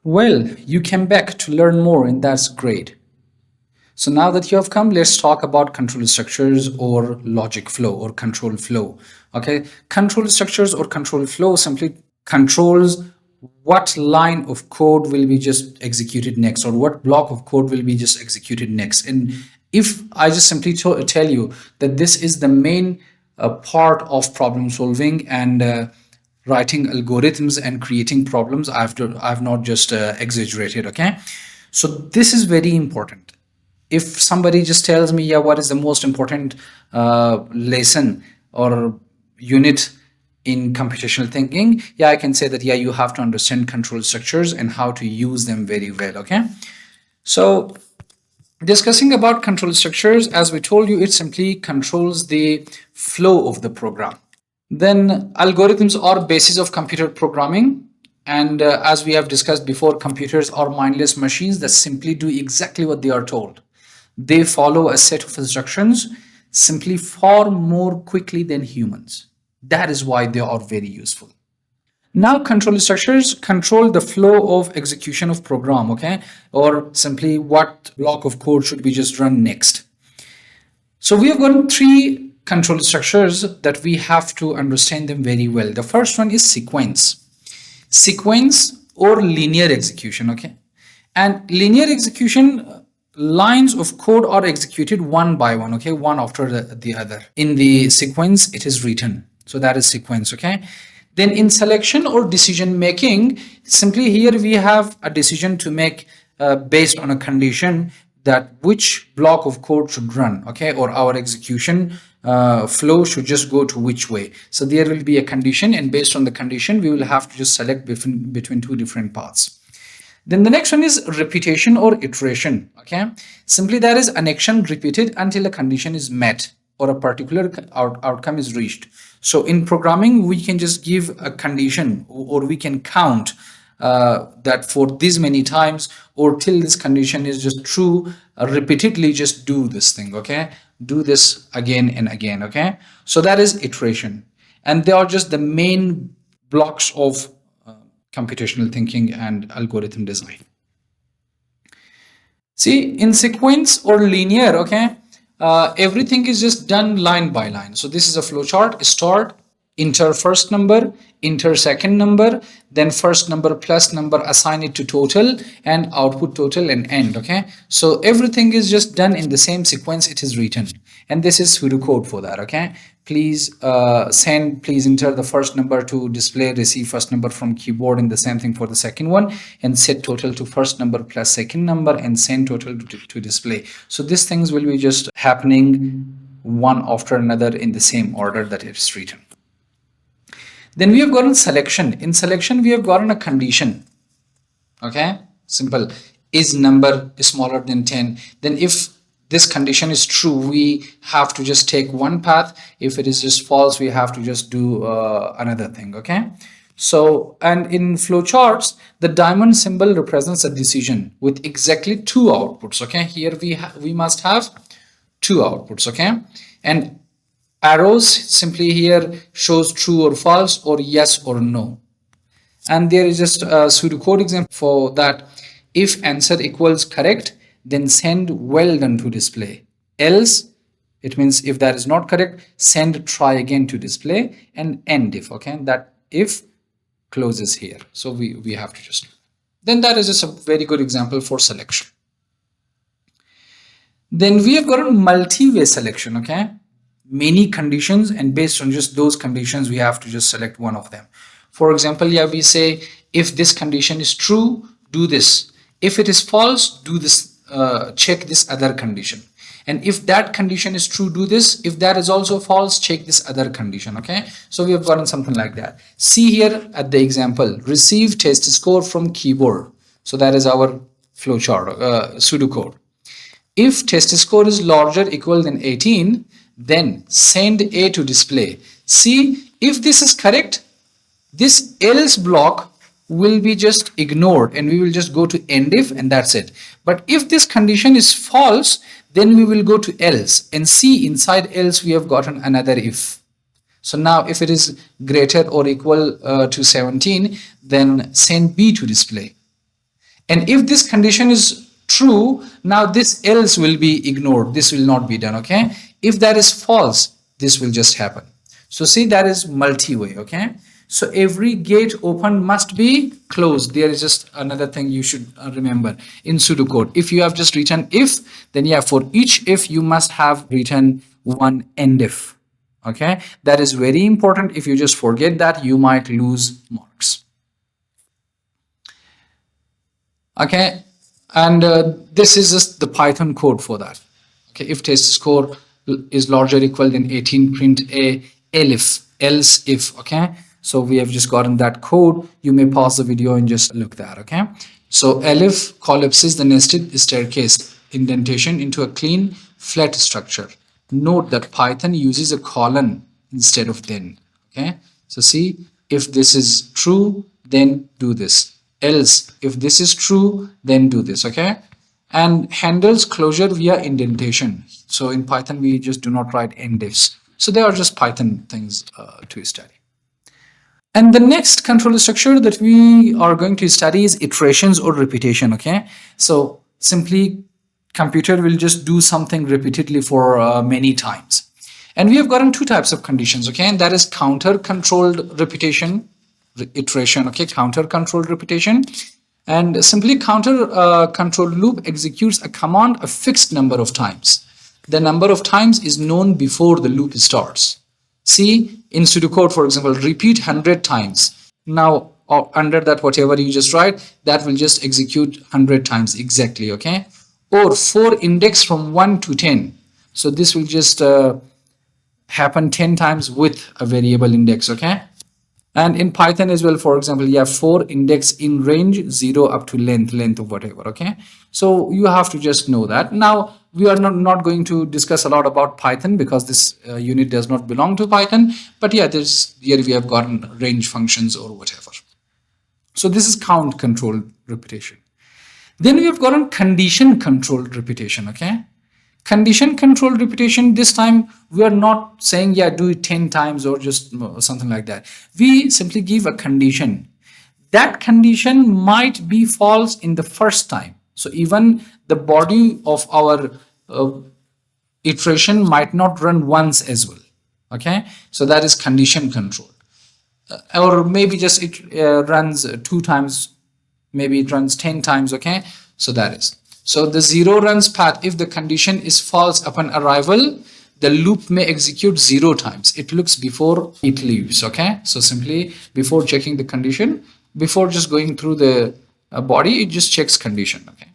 Well, you came back to learn more, and that's great. So now that you have come, let's talk about control structures or logic flow or control flow. Okay, control structures or control flow simply controls what line of code will be just executed next, or what block of code will be just executed next. And if I just simply tell you that this is the main part of problem solving and writing algorithms and creating problems, I've not just exaggerated. Okay, so this is very important. If somebody just tells me, yeah, what is the most important lesson or unit in computational thinking, yeah, I can say that, yeah, you have to understand control structures and how to use them very well. Okay, so discussing about control structures, as we told you, it simply controls the flow of the program. Then algorithms are basis of computer programming. And as we have discussed before, computers are mindless machines that simply do exactly what they are told. They follow a set of instructions simply far more quickly than humans. That is why they are very useful. Now, control structures control the flow of execution of program, okay? Or simply what block of code should be just run next. So we have got three control structures that we have to understand them very well. The first one is sequence. Sequence or linear execution, okay? And linear execution, lines of code are executed one by one, okay? One after the other. In the sequence, it is written. So that is sequence, okay? Then in selection or decision making, simply here we have a decision to make based on a condition that which block of code should run, okay? Or our execution flow should just go to which way. So there will be a condition, and based on the condition, we will have to just select between two different paths. Then the next one is repetition or iteration, okay? Simply that is an action repeated until a condition is met or a particular outcome is reached. So in programming, we can just give a condition, or we can count that for this many times or till this condition is just true, repeatedly just do this thing, okay? Do this again and again, okay? So that is iteration. And they are just the main blocks of computational thinking and algorithm design. See, in sequence or linear, okay, everything is just done line by line. So this is a flowchart: start, enter first number, enter second number, then first number plus number, assign it to total, and output total, and end, okay? So everything is just done in the same sequence it is written. And this is pseudocode for that, okay? Please please enter the first number to display, receive first number from keyboard, and the same thing for the second one, and set total to first number plus second number, and send total to display. So these things will be just happening one after another in the same order that it is written. Then we have gotten selection. In selection, we have gotten a condition, okay? Simple. Is number smaller than 10? Then if this condition is true, we have to just take one path. If it is just false, we have to just do another thing, okay? So, and in flowcharts, the diamond symbol represents a decision with exactly two outputs, okay? Here we must have two outputs, okay? And arrows simply here shows true or false, or yes or no. And there is just a pseudocode example for that. If answer equals correct, then send well done to display. Else, it means if that is not correct, send try again to display, and end if, okay? That if closes here. So we have to just, then that is just a very good example for selection. Then we have got a multi-way selection, okay? Many conditions, and based on just those conditions, we have to just select one of them. For example, yeah, we say if this condition is true, do this. If it is false, do this, check this other condition. And if that condition is true, do this. If that is also false, check this other condition, okay? So we have gotten something like that. See here at the example, receive test score from keyboard. So that is our flowchart, pseudocode. If test score is larger equal than 18, then send A to display. See, if this is correct, this else block will be just ignored, and we will just go to ENDIF, and that's it. But if this condition is false, then we will go to else, and see inside else we have gotten another if. So now if it is greater or equal to 17, then send B to display. And if this condition is true, now this else will be ignored. This will not be done, okay? If that is false, this will just happen. So see, that is multi-way, okay? So every gate open must be closed. There is just another thing you should remember in pseudocode. If you have just written if, then yeah, for each if you must have written one ENDIF, okay? That is very important. If you just forget that, you might lose marks. Okay, and this is just the Python code for that. Okay, if test score is larger or equal than 18, print a elif, else if. Okay, so we have just gotten that code. You may pause the video and just look that. Okay, so elif collapses the nested staircase indentation into a clean flat structure. Note that Python uses a colon instead of then. Okay, so see, if this is true, then do this. Else, if this is true, then do this. Okay, and handles closure via indentation. So in Python, we just do not write ENDIFs. So they are just Python things to study. And the next control structure that we are going to study is iterations or repetition. Okay, so simply computer will just do something repeatedly for many times. And we have gotten two types of conditions. Okay, and that is counter controlled repetition, iteration. Okay, counter controlled repetition. And simply counter control loop executes a command a fixed number of times. The number of times is known before the loop starts. See, in pseudocode, for example, repeat 100 times. Now, under that, whatever you just write, that will just execute 100 times exactly, okay? Or for index from 1 to 10. So this will just happen 10 times with a variable index, okay? And in Python as well, for example, you have for index in range 0 up to length of whatever, okay? So you have to just know that. Now, we are not going to discuss a lot about Python because this unit does not belong to Python. But yeah, here we have gotten range functions or whatever. So this is count controlled repetition. Then we have gotten condition controlled repetition, okay? Condition controlled repetition, this time we are not saying, yeah, do it 10 times or just something like that. We simply give a condition. That condition might be false in the first time. So even the body of our iteration might not run once as well. Okay, so that is condition control. Or maybe just it runs 2 times, maybe it runs 10 times. Okay, so that is. So the 0 runs path. If the condition is false upon arrival, the loop may execute 0 times. It looks before it leaves. Okay, so simply before checking the condition, before just going through the body, it just checks condition. Okay,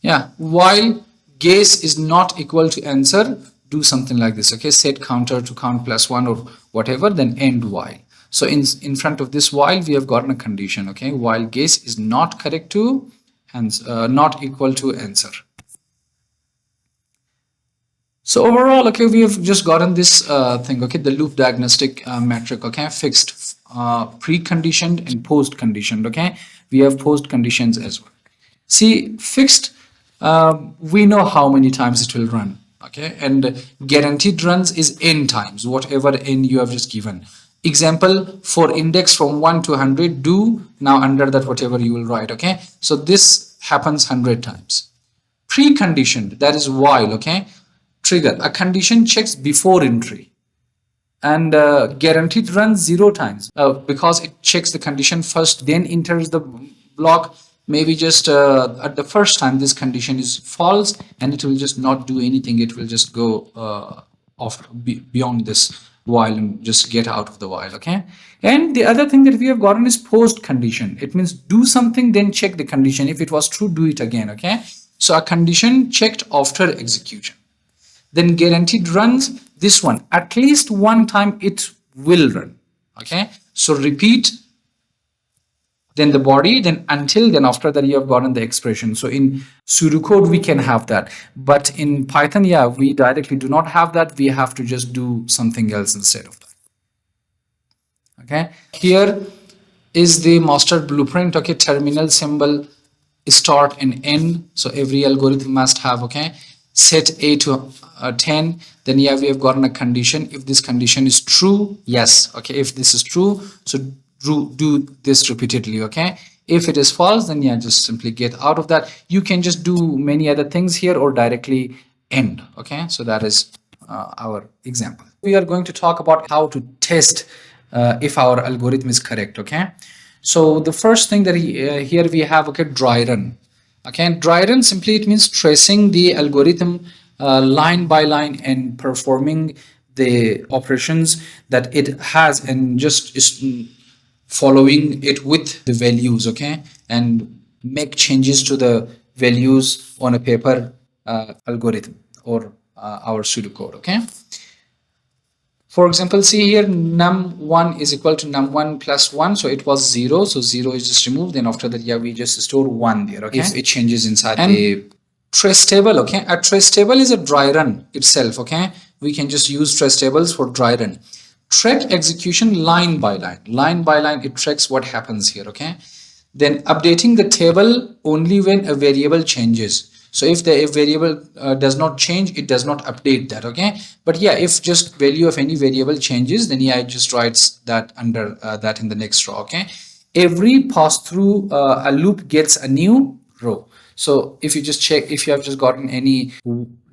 yeah, while guess is not equal to answer, do something like this. Okay, set counter to count plus 1 or whatever, then end while. So in front of this while, we have gotten a condition. Okay, while guess is not correct to answer, not equal to answer. So overall, okay, we have just gotten this thing. Okay, the loop diagnostic metric. Okay, fixed, pre-conditioned and post-conditioned. Okay, we have post-conditions as well. See, fixed, we know how many times it will run. Okay, and guaranteed runs is n times, whatever n you have just given. Example, for index from 1 to 100, do now under that whatever you will write. Okay, so this happens 100 times. Preconditioned, that is while. Okay, trigger, a condition checks before entry. And guaranteed runs 0 times because it checks the condition first, then enters the block. Maybe just at the first time this condition is false and it will just not do anything. It will just go beyond this while and just get out of the while. Okay, and the other thing that we have gotten is post condition. It means do something, then check the condition. If it was true, do it again. Okay, so a condition checked after execution. Then guaranteed runs, this one at least one time it will run. Okay, so repeat, then the body, then until, then after that you have gotten the expression. So in pseudocode we can have that, but in Python, yeah, we directly do not have that. We have to just do something else instead of that. Okay, here is the master blueprint. Okay, terminal symbol, start and end. So every algorithm must have. Okay, set a to 10. Then yeah, we have gotten a condition. If this condition is true, yes. Okay, if this is true, so do this repeatedly. Okay, If it is false, then yeah, just simply get out of that. You can just do many other things here or directly end. Okay, so that is our example. We are going to talk about how to test if our algorithm is correct. Okay, so the first thing that here we have, okay, dry run. Okay, dry run, simply it means tracing the algorithm line by line and performing the operations that it has and just is following it with the values, okay, and make changes to the values on a paper algorithm or our pseudocode. Okay, for example, see here, num1 is equal to num1 plus 1, so it was 0, so 0 is just removed. Then after that, yeah, we just store 1 there. Okay, if it changes inside the trace table. Okay, a trace table is a dry run itself. Okay, we can just use trace tables for dry run. Track execution line by line. Line by line, it tracks what happens here. Okay, then updating the table only when a variable changes. So if the variable does not change, it does not update that. Okay, but yeah, if just value of any variable changes, then yeah, it just writes that under that in the next row. Okay, every pass through a loop gets a new row. So if you just check if you have just gotten any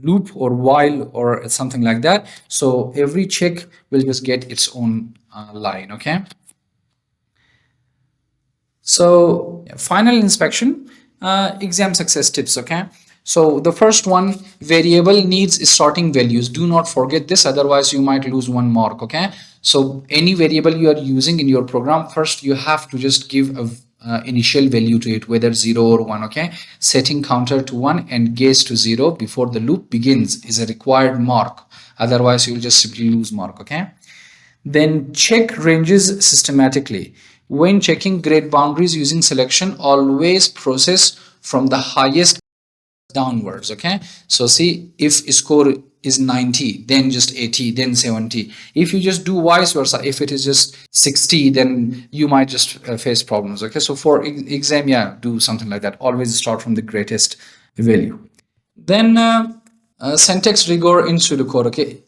loop or while or something like that, so every check will just get its own line. Okay, so final inspection, exam success tips. Okay, so the first one, variable needs starting values. Do not forget this, otherwise you might lose 1 mark. Okay, so any variable you are using in your program, first you have to just give a initial value to it, whether 0 or 1. Okay, setting counter to 1 and guess to 0 before the loop begins is a required mark, otherwise you will just simply lose mark. Okay, then check ranges systematically. When checking grade boundaries using selection, always process from the highest downwards. Okay, so see, if score is 90, then just 80, then 70. If you just do vice versa, if it is just 60, then you might just face problems. Okay, so for exam, yeah, do something like that. Always start from the greatest value. Then syntax rigor in pseudocode. Okay,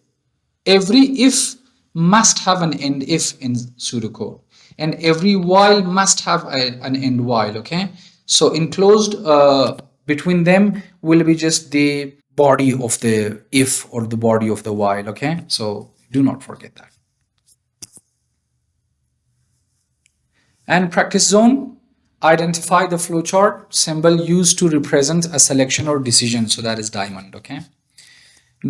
every if must have an end if in pseudocode, and every while must have an end while. Okay, so enclosed between them will be just the body of the if or the body of the while. Okay, so do not forget that. And practice zone, identify the flowchart symbol used to represent a selection or decision, so that is diamond. Okay,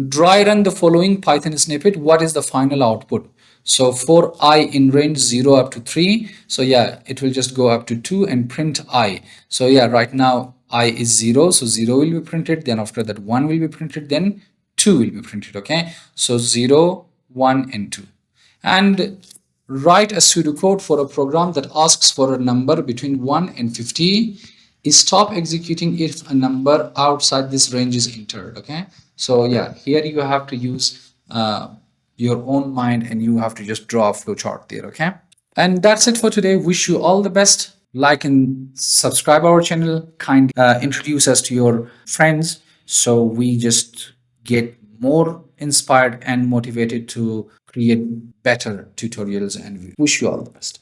dry run the following Python snippet. What is the final output? So for I in range 0 up to 3, so yeah, it will just go up to 2 and print I. So yeah, right now I is 0, so 0 will be printed, then after that 1 will be printed, then 2 will be printed. Okay, so 0, 1 and 2. And write a pseudocode for a program that asks for a number between 1 and 50. Stop executing if a number outside this range is entered. Okay, so yeah, here you have to use your own mind and you have to just draw a flowchart there. Okay, and that's it for today. Wish you all the best. Like and subscribe our channel. Kindly introduce us to your friends so we just get more inspired and motivated to create better tutorials, and we wish you all the best.